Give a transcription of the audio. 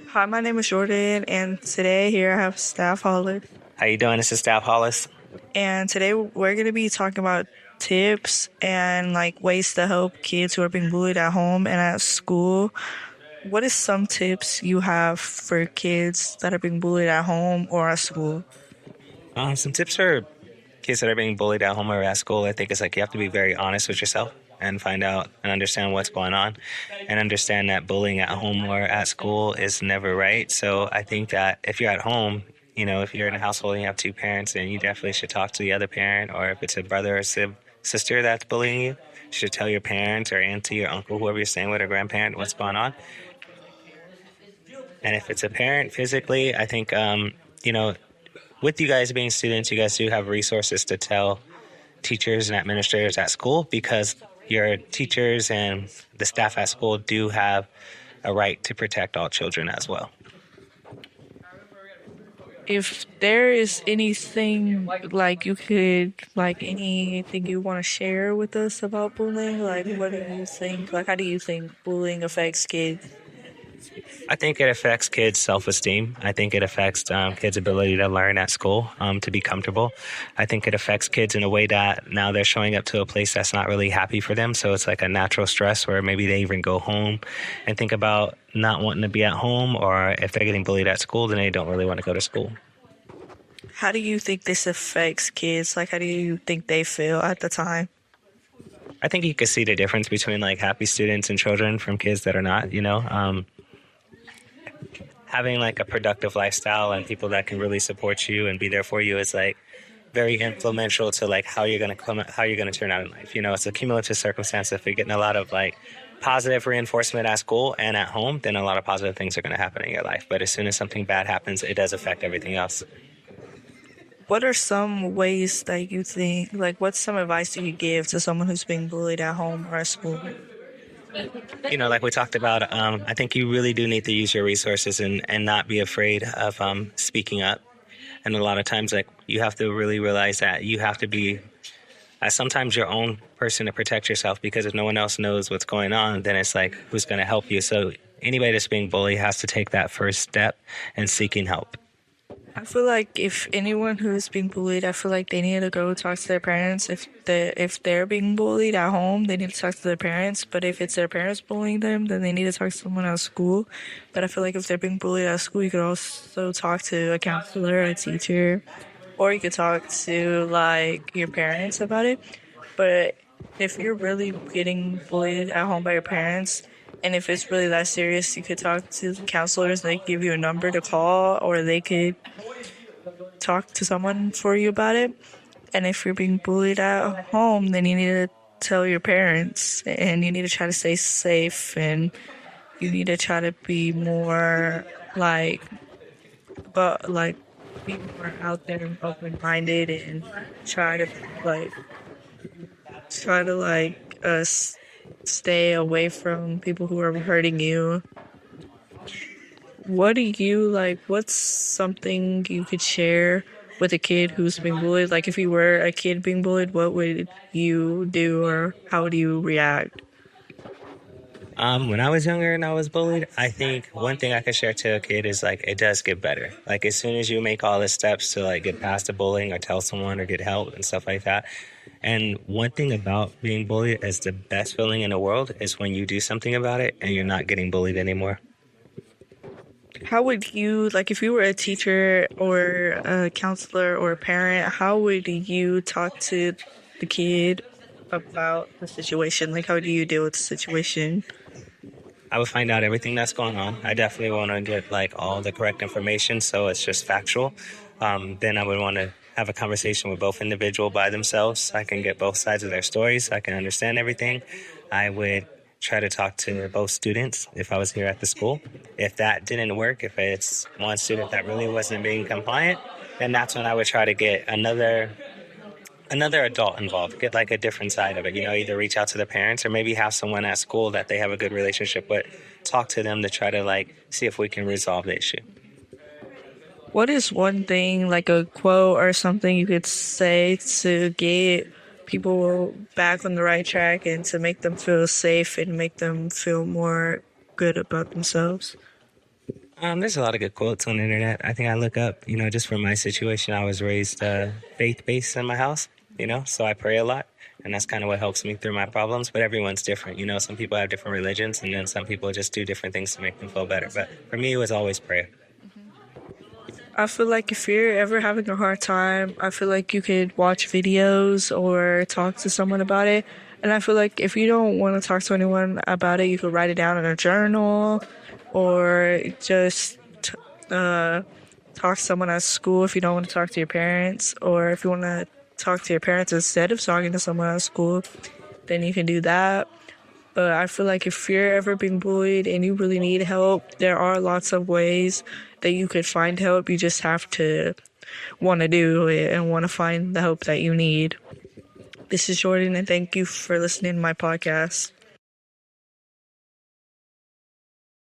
Hi, my name is Jordyn, and today here I have Staff Hollis. How you doing? This is Staff Hollis. And today we're going to be talking about tips and like ways to help kids who are being bullied at home and at school. What is some tips you have for kids that are being bullied at home or at school? Some tips for kids that are being bullied at home or at school. I think is like you have to be very honest with yourself and find out and understand what's going on, and understand that bullying at home or at school is never right. So I think that if you're at home, if you're in a household and you have two parents, then you definitely should talk to the other parent, or if it's a brother or sister that's bullying you, you should tell your parents or auntie or uncle, whoever you're staying with, or grandparent, what's going on. And if it's a parent physically, I think, with you guys being students, you guys do have resources to tell teachers and administrators at school, because your teachers and the staff at school do have a right to protect all children as well. If there is anything like you could, like anything you want to share with us about bullying, like what do you think, like how do you think bullying affects kids? I think it affects kids' self-esteem. I think it affects kids' ability to learn at school, to be comfortable. I think it affects kids in a way that now they're showing up to a place that's not really happy for them. So it's like a natural stress where maybe they even go home and think about not wanting to be at home, or if they're getting bullied at school, then they don't really want to go to school. How do you think this affects kids? Like, how do you think they feel at the time? I think you can see the difference between like happy students and children from kids that are not, having like a productive lifestyle and people that can really support you and be there for you is like very influential to like how you're going to turn out in life. It's a cumulative circumstance. If you're getting a lot of like positive reinforcement at school and at home, then a lot of positive things are going to happen in your life. But as soon as something bad happens, it does affect everything else. What are some ways that you think, like, what's some advice you could give to someone who's being bullied at home or at school? Like we talked about, I think you really do need to use your resources and not be afraid of speaking up. And a lot of times, like, you have to really realize that you have to be sometimes your own person to protect yourself, because if no one else knows what's going on, then it's like, who's going to help you? So anybody that's being bullied has to take that first step in seeking help. I feel like if anyone who's being bullied, I feel like they need to go talk to their parents. If they're being bullied at home, they need to talk to their parents. But if it's their parents bullying them, then they need to talk to someone at school. But I feel like if they're being bullied at school, you could also talk to a counselor, a teacher, or you could talk to like your parents about it. But if you're really getting bullied at home by your parents, and if it's really that serious, you could talk to the counselors. They give you a number to call, or they could talk to someone for you about it. And if you're being bullied at home, then you need to tell your parents, and you need to try to stay safe, and you need to try to be more like, but like, be more out there and open-minded, and try to like, try to like, stay away from people who are hurting you. What do you like? What's something you could share with a kid who's being bullied? Like, if you were a kid being bullied, what would you do, or how would you react? When I was younger and I was bullied, I think one thing I could share to a kid is like, it does get better. Like, as soon as you make all the steps to like get past the bullying, or tell someone, or get help and stuff like that. And one thing about being bullied is the best feeling in the world is when you do something about it and you're not getting bullied anymore. How would you, like, if you were a teacher or a counselor or a parent, how would you talk to the kid about the situation? Like, how do you deal with the situation? I would find out everything that's going on. I definitely want to get like all the correct information, so it's just factual. Then I would want to have a conversation with both individual by themselves, so I can get both sides of their stories, so I can understand everything. I would try to talk to both students if I was here at the school. If that didn't work, if it's one student that really wasn't being compliant, then that's when I would try to get another adult involved, get like a different side of it, either reach out to the parents, or maybe have someone at school that they have a good relationship with, talk to them to try to like see if we can resolve the issue. What is one thing, like a quote or something you could say to get people back on the right track and to make them feel safe and make them feel more good about themselves? There's a lot of good quotes on the internet. I think I look up, just for my situation, I was raised faith-based in my house, so I pray a lot. And that's kind of what helps me through my problems. But everyone's different. Some people have different religions, and then some people just do different things to make them feel better. But for me, it was always prayer. I feel like if you're ever having a hard time, I feel like you could watch videos or talk to someone about it. And I feel like if you don't want to talk to anyone about it, you could write it down in a journal or just talk to someone at school if you don't want to talk to your parents, or if you want to talk to your parents instead of talking to someone at school, then you can do that. But I feel like if you're ever being bullied and you really need help, there are lots of ways that you could find help. You just have to want to do it and want to find the help that you need. This is Jordyn, and thank you for listening to my podcast.